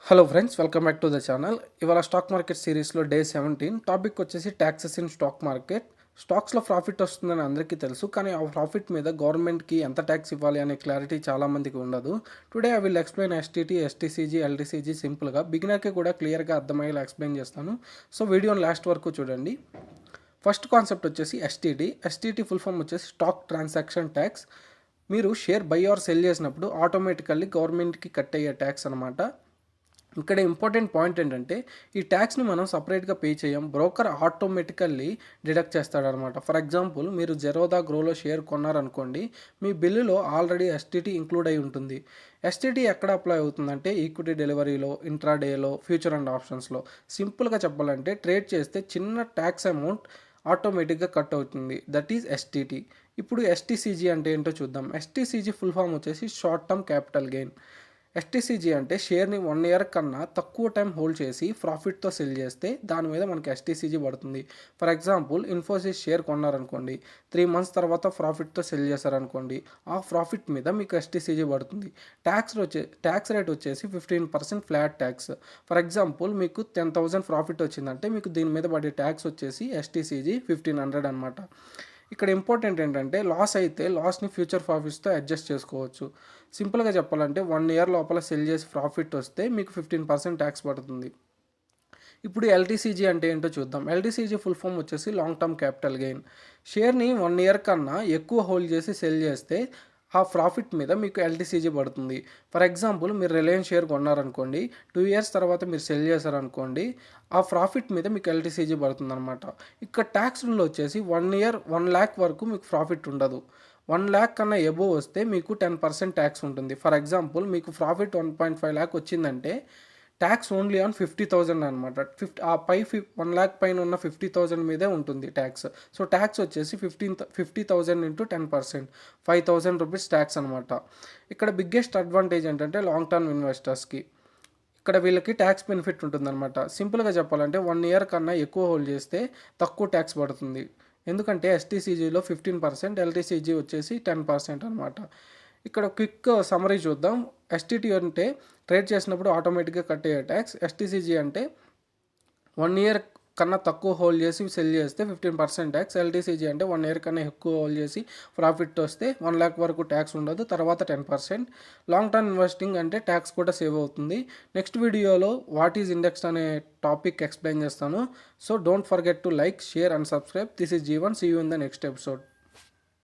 Hello friends, welcome back to the channel. ఇవాళ stock market సిరీస్లో day 17 topic వచ్చేసి taxes in stock market. స్టాక్స్లో profit వస్తుందని అందరికీ తెలుసు, కానీ ఆ ప్రాఫిట్ మీద గవర్నమెంట్కి ఎంత ట్యాక్స్ ఇవ్వాలి అనే క్లారిటీ చాలామందికి ఉండదు. Today I will explain STT, ఎస్టీసీజీ, LTCG సింపుల్గా బిగినర్కి కూడా క్లియర్గా అర్థమయ్యేలా ఎక్స్ప్లెయిన్ చేస్తాను. సో వీడియోని లాస్ట్ వరకు చూడండి. ఫస్ట్ కాన్సెప్ట్ వచ్చేసి ఎస్టీటీ. ఎస్టీటీ ఫుల్ ఫామ్ వచ్చేసి స్టాక్ ట్రాన్సాక్షన్ ట్యాక్స్. మీరు షేర్ బై ఆర్ సెల్ చేసినప్పుడు ఆటోమేటికల్లీ గవర్నమెంట్కి కట్ అయ్యే ట్యాక్స్ అనమాట. ఇక్కడ ఇంపార్టెంట్ పాయింట్ ఏంటంటే ఈ ట్యాక్స్ని మనం సపరేట్గా పే చేయం, బ్రోకర్ ఆటోమేటికల్లీ డిడక్ట్ చేస్తాడనమాట. ఫర్ ఎగ్జాంపుల్, మీరు జెరోదా గ్రోలో షేర్ కొన్నారనుకోండి, మీ బిల్లులో ఆల్రెడీ ఎస్టీటీ ఇంక్లూడ్ అయి ఉంటుంది. ఎస్టీటీ ఎక్కడ అప్లై అవుతుందంటే ఈక్విటీ డెలివరీలో, ఇంట్రాడేలో, ఫ్యూచర్ అండ్ ఆప్షన్స్లో. సింపుల్గా చెప్పాలంటే ట్రేడ్ చేస్తే చిన్న ట్యాక్స్ అమౌంట్ ఆటోమేటిక్గా కట్ అవుతుంది. That is STT. ఇప్పుడు ఎస్టీసీజీ అంటే ఏంటో చూద్దాం. ఎస్టీసీజీ ఫుల్ ఫామ్ వచ్చేసి షార్ట్ టర్మ్ క్యాపిటల్ గెయిన్. ఎస్టీసీజీ అంటే షేర్ని 1 ఇయర్ కన్నా తక్కువ టైం హోల్డ్ చేసి ప్రాఫిట్తో సెల్ చేస్తే దాని మీద మనకి ఎస్టీసీజీ పడుతుంది. ఫర్ ఎగ్జాంపుల్, ఇన్ఫోసిస్ షేర్ కొన్నారనుకోండి, 3 మంత్స్ తర్వాత ప్రాఫిట్తో సెల్ చేశారనుకోండి, ఆ ప్రాఫిట్ మీద మీకు ఎస్టీసీజీ పడుతుంది. ట్యాక్స్ రేట్ వచ్చేసి 15% ఫ్లాట్ ట్యాక్స్. ఫర్ ఎగ్జాంపుల్, మీకు 10,000 ప్రాఫిట్ వచ్చిందంటే మీకు దీని మీద పడే ట్యాక్స్ వచ్చేసి ఎస్టీసీజీ 1500 అనమాట. ఇక్కడ ఇంపార్టెంట్ ఏంటంటే లాస్ అయితే లాస్ని ఫ్యూచర్ ప్రాఫిట్స్తో అడ్జస్ట్ చేసుకోవచ్చు. సింపుల్గా చెప్పాలంటే 1 ఇయర్ లోపల సెల్ చేసి ప్రాఫిట్ వస్తే మీకు 15% ట్యాక్స్ పడుతుంది. ఇప్పుడు ఎల్టీసీజీ అంటే ఏంటో చూద్దాం. ఎల్టీసీజీ ఫుల్ ఫామ్ వచ్చేసి లాంగ్ టర్మ్ క్యాపిటల్ గెయిన్. షేర్ని 1 ఇయర్ కన్నా ఎక్కువ హోల్డ్ చేసి సెల్ చేస్తే ఆ ప్రాఫిట్ మీద మీకు ఎల్టీసీజీ పడుతుంది. ఫర్ ఎగ్జాంపుల్, మీరు రిలయన్స్ షేర్ కొన్నారనుకోండి, 2 ఇయర్స్ తర్వాత మీరు సెల్ చేశారనుకోండి, ఆ ప్రాఫిట్ మీద మీకు ఎల్టీసీజీ పడుతుంది అనమాట. ఇక్కడ ట్యాక్స్ రూల్ వచ్చేసి 1 ఇయర్ 1 lakh వరకు మీకు ప్రాఫిట్ ఉండదు. 1 lakh కన్నా ఎబోవ్ వస్తే మీకు 10% ట్యాక్స్ ఉంటుంది. ఫర్ ఎగ్జాంపుల్, మీకు ప్రాఫిట్ 1.5 lakh వచ్చిందంటే ట్యాక్స్ ఓన్లీ ఆన్ 50,000 అనమాట. 1 lakh పైన ఉన్న 50,000 మీదే ఉంటుంది ట్యాక్స్. సో ట్యాక్స్ వచ్చేసి 50,000 ఇంటూ 10%, 5,000 రూపీస్ ట్యాక్స్ అనమాట. ఇక్కడ బిగ్గెస్ట్ అడ్వాంటేజ్ ఏంటంటే లాంగ్ టర్మ్ ఇన్వెస్టర్స్కి ఇక్కడ వీళ్ళకి ట్యాక్స్ బెనిఫిట్ ఉంటుందన్నమాట. సింపుల్గా చెప్పాలంటే 1 ఇయర్ కన్నా ఎక్కువ హోల్డ్ చేస్తే తక్కువ ట్యాక్స్ పడుతుంది. ఎందుకంటే ఎస్టీసీజీలో 15%, ఎల్టీసీజీ వచ్చేసి 10% అనమాట. ఇక్కడ క్విక్ సమరీ చూద్దాం. ఎస్టీటీ అంటే ట్రేడ్ చేసినప్పుడు ఆటోమేటిక్గా కట్ అయ్యే ట్యాక్స్. ఎస్టీసీజీ అంటే 1 ఇయర్ కన్నా తక్కువ హోల్డ్ చేసి సెల్ చేస్తే 15% ట్యాక్స్. ఎల్టీసీజీ అంటే 1 ఇయర్ కన్నా ఎక్కువ హోల్డ్ చేసి ప్రాఫిట్ వస్తే 1 lakh వరకు ట్యాక్స్ ఉండదు, తర్వాత 10%. లాంగ్ టర్మ్ ఇన్వెస్టింగ్ అంటే ట్యాక్స్ కూడా సేవ్ అవుతుంది. నెక్స్ట్ వీడియోలో వాట్ ఈజ్ ఇండెక్స్ అనే టాపిక్ ఎక్స్ప్లెయిన్ చేస్తాను. So don't forget to like, share and subscribe. This is Jeevan. See you in the next episode.